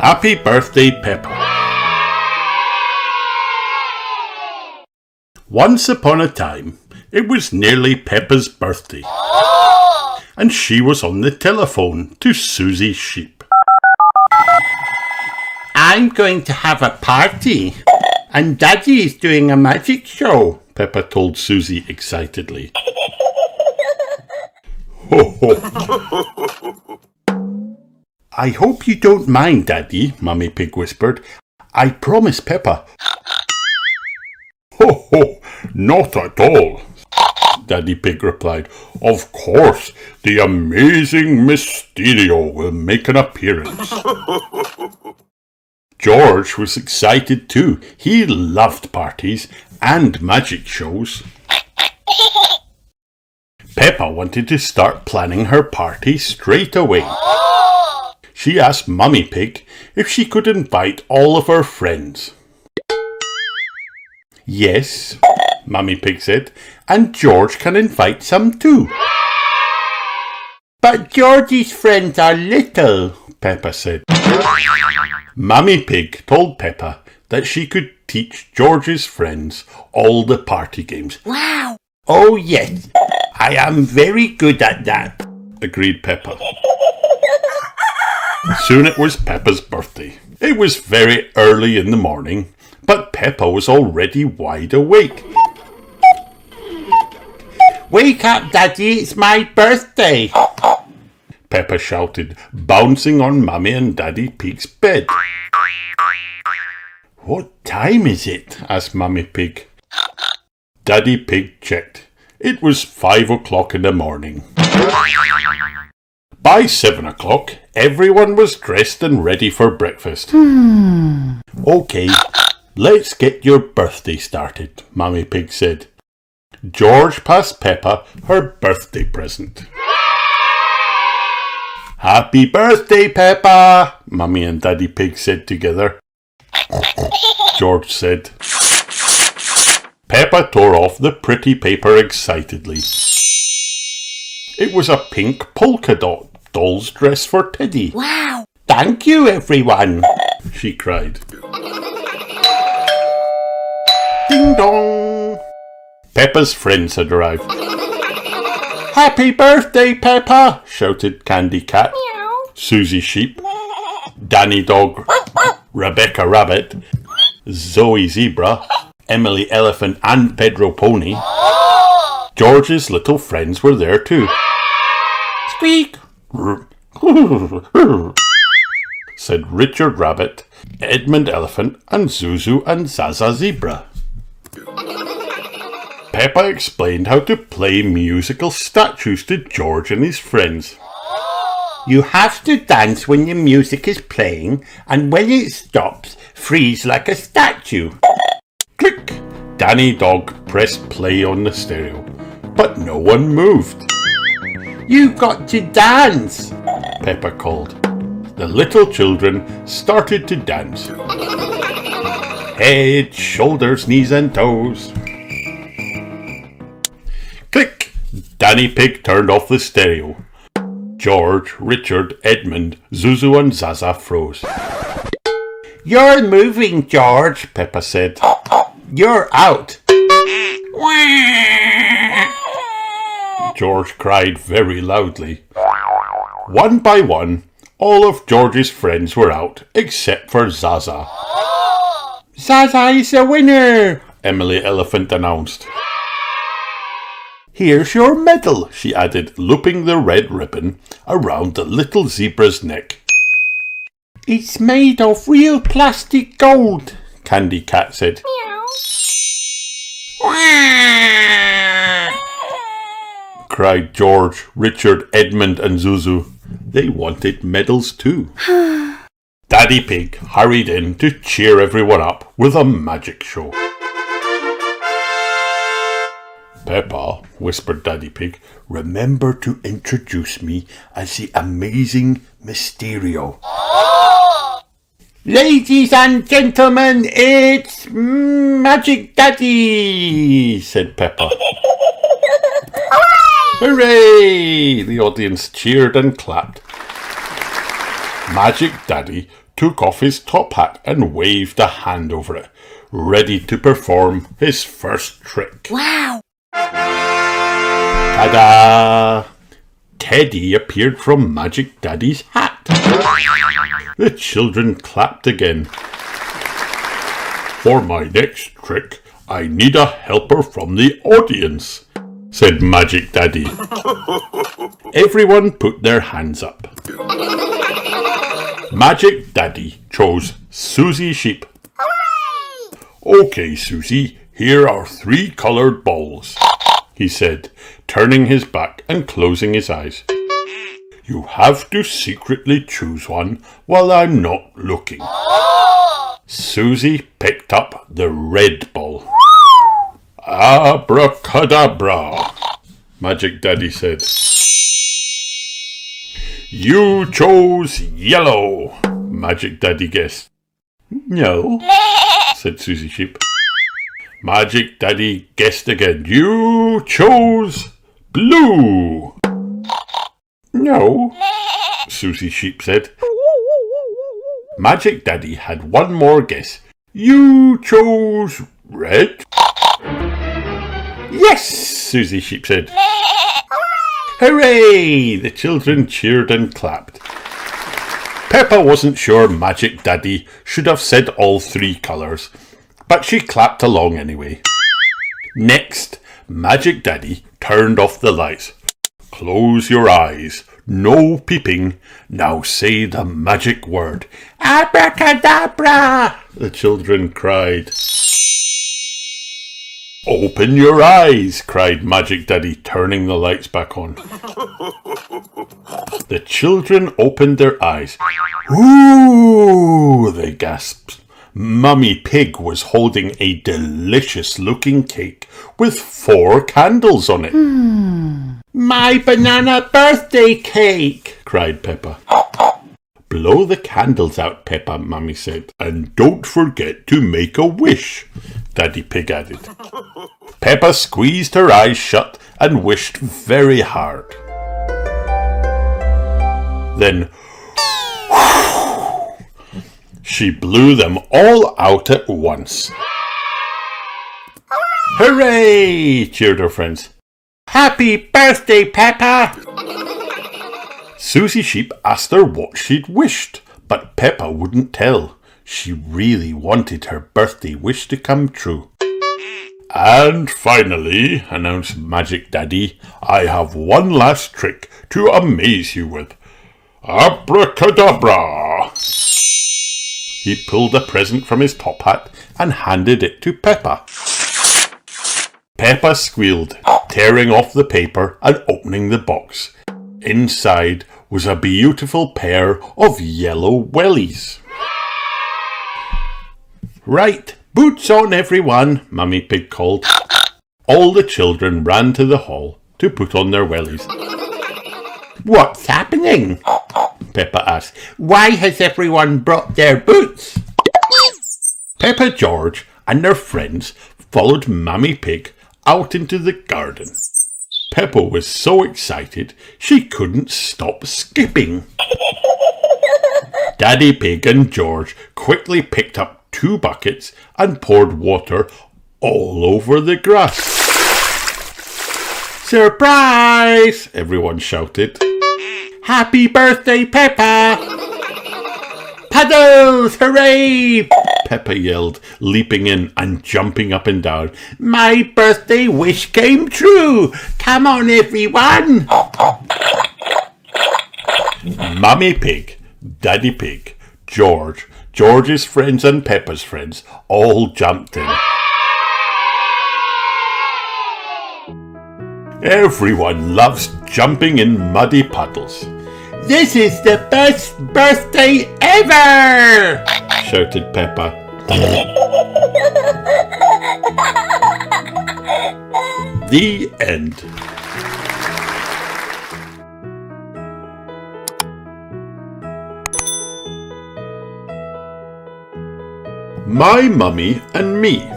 Happy birthday, Peppa. Once upon a time, it was nearly Peppa's birthday, and she was on the telephone to Susie Sheep. I'm going to have a party, and Daddy is doing a magic show, Peppa told Susie excitedly. Ho ho! I hope you don't mind, Daddy, Mummy Pig whispered. I promise, Peppa. Ho ho, not at all, Daddy Pig replied. Of course, the amazing Mysterio will make an appearance. George was excited too. He loved parties and magic shows. Peppa wanted to start planning her party straight away. She asked Mummy Pig if she could invite all of her friends. Yes, Mummy Pig said, and George can invite some too. But George's friends are little, Peppa said. Mummy Pig told Peppa that she could teach George's friends all the party games. Wow! Oh yes, I am very good at that, agreed Peppa. Soon it was Peppa's birthday. It was very early in the morning, but Peppa was already wide awake. Wake up, Daddy, it's my birthday, Peppa shouted, bouncing on Mummy and Daddy Pig's bed. What time is it? Asked Mummy Pig. Daddy Pig checked. It was 5 o'clock in the morning. By 7 o'clock, everyone was dressed and ready for breakfast. Okay, let's get your birthday started, Mummy Pig said. George passed Peppa her birthday present. Happy birthday, Peppa, Mummy and Daddy Pig said together. George said. Peppa tore off the pretty paper excitedly. It was a pink polka dot doll's dress for Teddy. Wow! Thank you, everyone, she cried. Ding dong! Peppa's friends had arrived. Happy birthday, Peppa! Shouted Candy Cat, Meow. Susie Sheep, Danny Dog, Rebecca Rabbit, Zoe Zebra, Emily Elephant and Pedro Pony. George's little friends were there too. Squeak! said Richard Rabbit, Edmund Elephant and Zuzu and Zaza Zebra. Peppa explained how to play musical statues to George and his friends. You have to dance when the music is playing, and when it stops, freeze like a statue. Click! Danny Dog pressed play on the stereo, but no one moved. You've got to dance, Peppa called. The little children started to dance. Head, shoulders, knees and toes. Click! Danny Pig turned off the stereo. George, Richard, Edmund, Zuzu and Zaza froze. You're moving, George, Peppa said. You're out. George cried very loudly. One by one, all of George's friends were out, except for Zaza. Zaza is the winner, Emily Elephant announced. Here's your medal, she added, looping the red ribbon around the little zebra's neck. It's made of real plastic gold, Candy Cat said. Meow. Cried George, Richard, Edmund and Zuzu. They wanted medals too. Daddy Pig hurried in to cheer everyone up with a magic show. Peppa, whispered Daddy Pig, remember to introduce me as the amazing Mysterio. Ladies and gentlemen, it's Magic Daddy, said Peppa. Hooray! The audience cheered and clapped. Magic Daddy took off his top hat and waved a hand over it, ready to perform his first trick. Wow! Ta-da! Teddy appeared from Magic Daddy's hat. The children clapped again. For my next trick, I need a helper from the audience, said Magic Daddy. Everyone put their hands up. Magic Daddy chose Susie Sheep. Hooray! Okay, Susie, here are 3 coloured balls, he said, turning his back and closing his eyes. You have to secretly choose one while I'm not looking. Susie picked up the red ball. Abracadabra, Magic Daddy said. You chose yellow, Magic Daddy guessed. No, said Susie Sheep. Magic Daddy guessed again. You chose blue. No, Susie Sheep said. Magic Daddy had one more guess. You chose red. Yes, Susie Sheep said. Hooray! The children cheered and clapped. Peppa wasn't sure Magic Daddy should have said all 3 colours, but she clapped along anyway. Next, Magic Daddy turned off the lights. Close your eyes. No peeping. Now say the magic word. Abracadabra! The children cried. Open your eyes, cried Magic Daddy, turning the lights back on. The children opened their eyes. Ooh, they gasped. Mummy Pig was holding a delicious-looking cake with 4 candles on it. My banana birthday cake, cried Peppa. Blow the candles out, Peppa, Mummy said. And don't forget to make a wish, Daddy Pig added. Peppa squeezed her eyes shut and wished very hard. Then she blew them all out at once. Hooray! Cheered her friends. Happy birthday, Peppa! Susie Sheep asked her what she'd wished, but Peppa wouldn't tell. She really wanted her birthday wish to come true. And finally, announced Magic Daddy, I have one last trick to amaze you with. Abracadabra! He pulled a present from his top hat and handed it to Peppa. Peppa squealed, tearing off the paper and opening the box. Inside was a beautiful pair of yellow wellies. Right, boots on everyone, Mummy Pig called. All the children ran to the hall to put on their wellies. What's happening? Peppa asked. Why has everyone brought their boots? Peppa, George and their friends followed Mummy Pig out into the garden. Peppa was so excited she couldn't stop skipping. Daddy Pig and George quickly picked up 2 buckets and poured water all over the grass. Surprise! Everyone shouted. Happy birthday, Peppa! Puddles! Hooray! Peppa yelled, leaping in and jumping up and down. My birthday wish came true! Come on, everyone! Mummy Pig, Daddy Pig, George, George's friends and Peppa's friends all jumped in. Everyone loves jumping in muddy puddles. This is the best birthday ever! Shouted Peppa. The end. My Mummy and Me.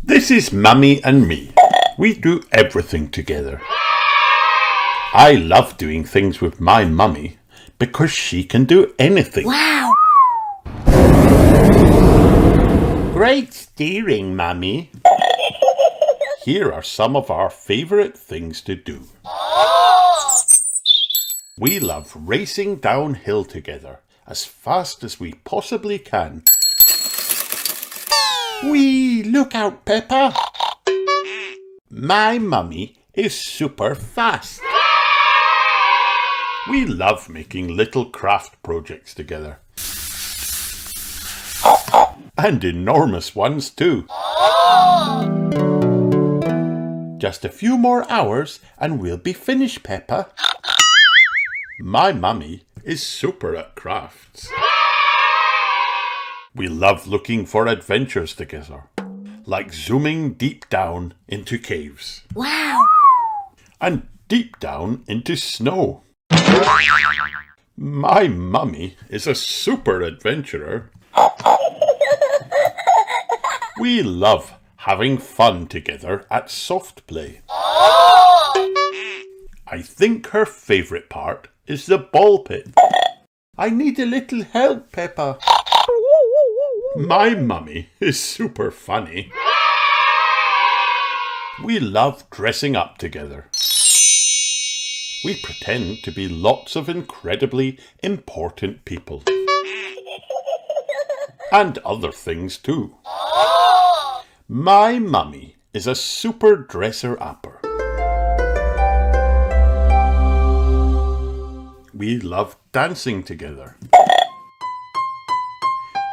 This is Mummy and me. We do everything together. I love doing things with my mummy because she can do anything. Wow! Great steering, Mummy. Here are some of our favourite things to do. We love racing downhill together as fast as we possibly can. Whee! Look out, Peppa! My mummy is super fast. We love making little craft projects together. And enormous ones too. Just a few more hours and we'll be finished, Peppa. My mummy is super at crafts. We love looking for adventures together, like zooming deep down into caves. Wow! And deep down into snow. My mummy is a super adventurer. We love having fun together at soft play. I think her favourite part is the ball pit. I need a little help, Peppa. My mummy is super funny. We love dressing up together. We pretend to be lots of incredibly important people. And other things too. My mummy is a super dresser-upper. We love dancing together.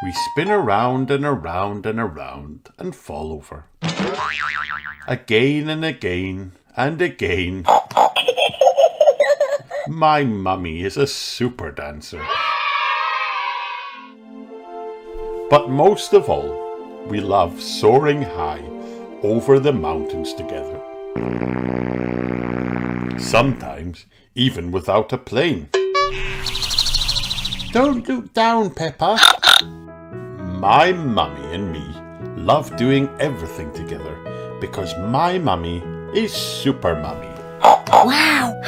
We spin around and around and around and fall over. Again and again and again. My mummy is a super dancer. But most of all, we love soaring high over the mountains together. Sometimes even without a plane. Don't look down, Peppa. My mummy and me love doing everything together because my mummy is super mummy. Wow!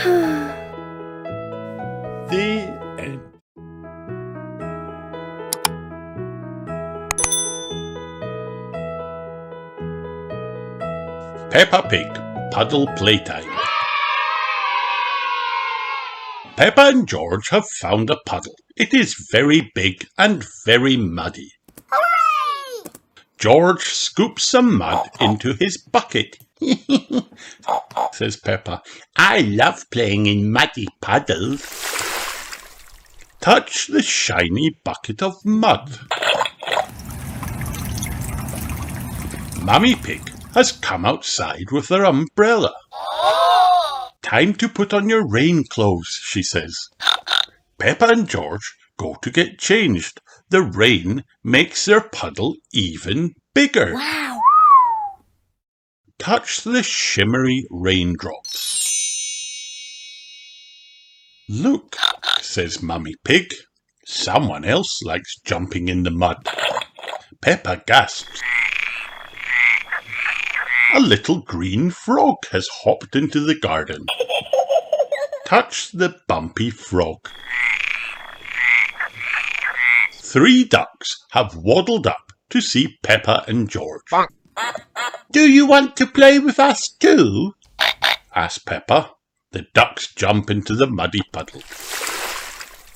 The end. Peppa Pig Puddle Playtime. Peppa and George have found a puddle. It is very big and very muddy. Hooray! George scoops some mud into his bucket. Says Peppa. I love playing in muddy puddles. Touch the shiny bucket of mud. Mummy Pig has come outside with her umbrella. Time to put on your rain clothes, she says. Peppa and George go to get changed. The rain makes their puddle even bigger. Wow! Touch the shimmery raindrops. Look, says Mummy Pig. Someone else likes jumping in the mud. Peppa gasps. A little green frog has hopped into the garden. Touch the bumpy frog. 3 ducks have waddled up to see Peppa and George. Do you want to play with us too? Asked Peppa. The ducks jump into the muddy puddle.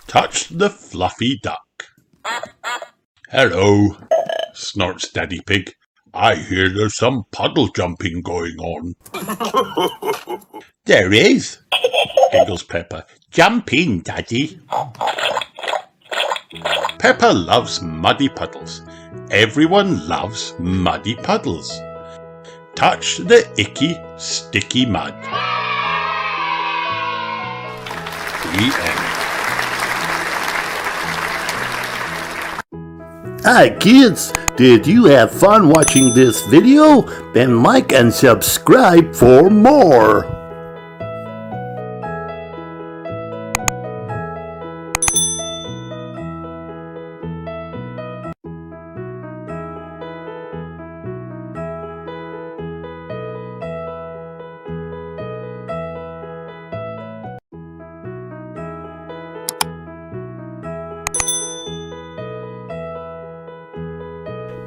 Touch the fluffy duck. Hello, snorts Daddy Pig. I hear there's some puddle jumping going on. There is, giggles Peppa. Jump in, Daddy. Peppa loves muddy puddles. Everyone loves muddy puddles. Touch the icky, sticky mud. The end. Hi kids, did you have fun watching this video? Then like and subscribe for more.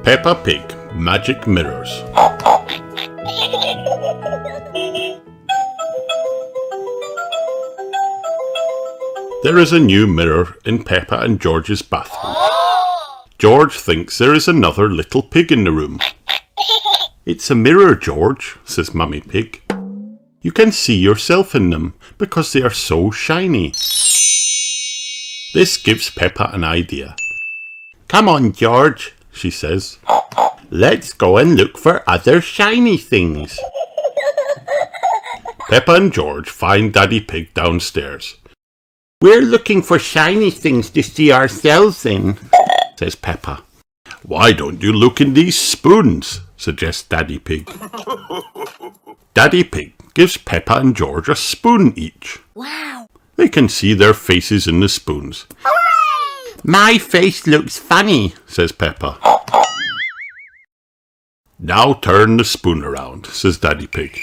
Peppa Pig Magic Mirrors. There is a new mirror in Peppa and George's bathroom. George thinks there is another little pig in the room. It's a mirror, George, says Mummy Pig. You can see yourself in them because they are so shiny. This gives Peppa an idea. Come on, George, she says. Let's go and look for other shiny things. Peppa and George find Daddy Pig downstairs. We're looking for shiny things to see ourselves in, says Peppa. Why don't you look in these spoons, suggests Daddy Pig. Daddy Pig gives Peppa and George a spoon each. Wow. They can see their faces in the spoons. Hooray! My face looks funny, says Peppa. Now turn the spoon around, says Daddy Pig.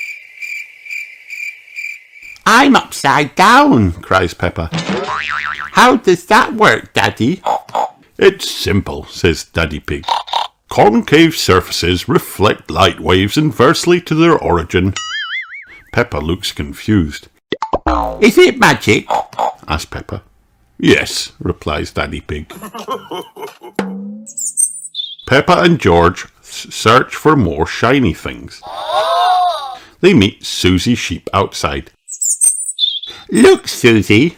I'm upside down, cries Peppa. How does that work, Daddy? It's simple, says Daddy Pig. Concave surfaces reflect light waves inversely to their origin. Peppa looks confused. Is it magic? asks Peppa. Yes, replies Daddy Pig. Peppa and George search for more shiny things. They meet Susie Sheep outside. Look, Susie,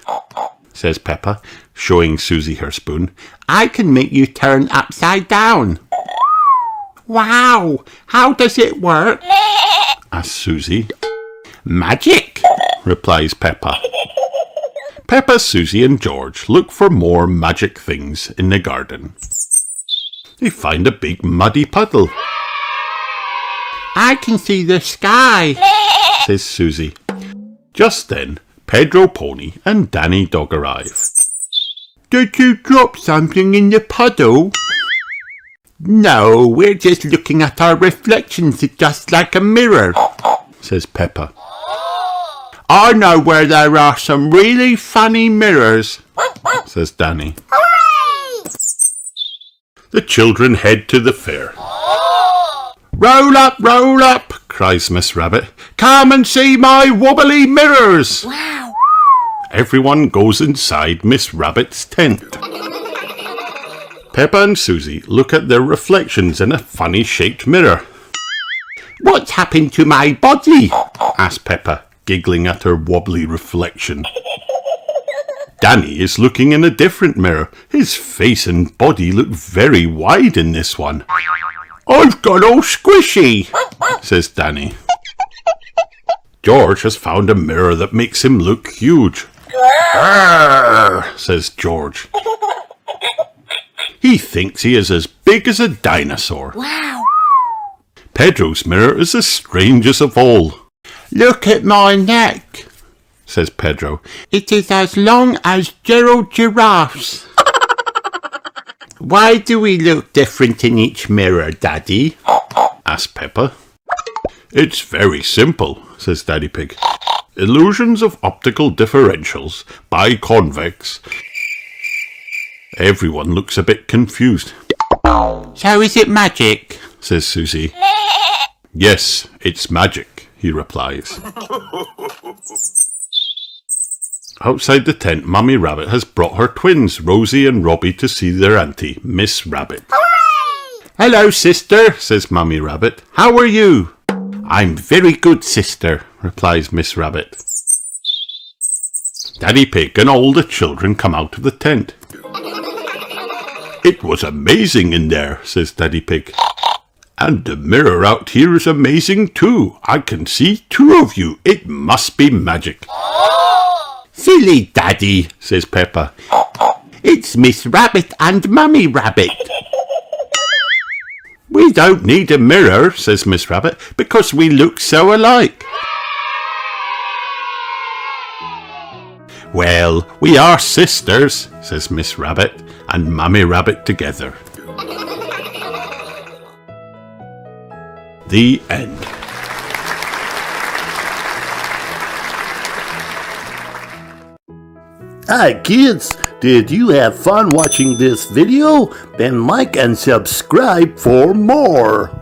says Peppa, showing Susie her spoon. I can make you turn upside down. Wow, how does it work? asks Susie. Magic, replies Peppa. Peppa, Susie and George look for more magic things in the garden. They find a big muddy puddle. I can see the sky, says Susie. Just then, Pedro Pony and Danny Dog arrive. Did you drop something in the puddle? No, we're just looking at our reflections just like a mirror, says Peppa. I know where there are some really funny mirrors, says Danny. Hooray! The children head to the fair. Roll up, cries Miss Rabbit. Come and see my wobbly mirrors. Wow. Everyone goes inside Miss Rabbit's tent. Peppa and Susie look at their reflections in a funny-shaped mirror. What's happened to my body? asks Peppa, giggling at her wobbly reflection. Danny is looking in a different mirror. His face and body look very wide in this one. I've got all squishy, says Danny. George has found a mirror that makes him look huge. Arr, says George. He thinks he is as big as a dinosaur. Wow. Pedro's mirror is the strangest of all. Look at my neck, says Pedro. It is as long as Gerald Giraffe's. Why do we look different in each mirror, Daddy? asks Peppa. It's very simple, says Daddy Pig. Illusions of optical differentials, biconvex. Everyone looks a bit confused. So is it magic? says Susie. Yes, it's magic, he replies. Outside the tent, Mummy Rabbit has brought her twins, Rosie and Robbie, to see their auntie, Miss Rabbit. Hooray! Hello, sister, says Mummy Rabbit. How are you? I'm very good, sister, replies Miss Rabbit. Daddy Pig and all the children come out of the tent. It was amazing in there, says Daddy Pig. And the mirror out here is amazing too. I can see two of you. It must be magic. Silly Daddy, says Peppa. It's Miss Rabbit and Mummy Rabbit. We don't need a mirror, says Miss Rabbit, because we look so alike. Well, we are sisters, says Miss Rabbit and Mummy Rabbit together. The end. Hi kids, did you have fun watching this video? Then like and subscribe for more.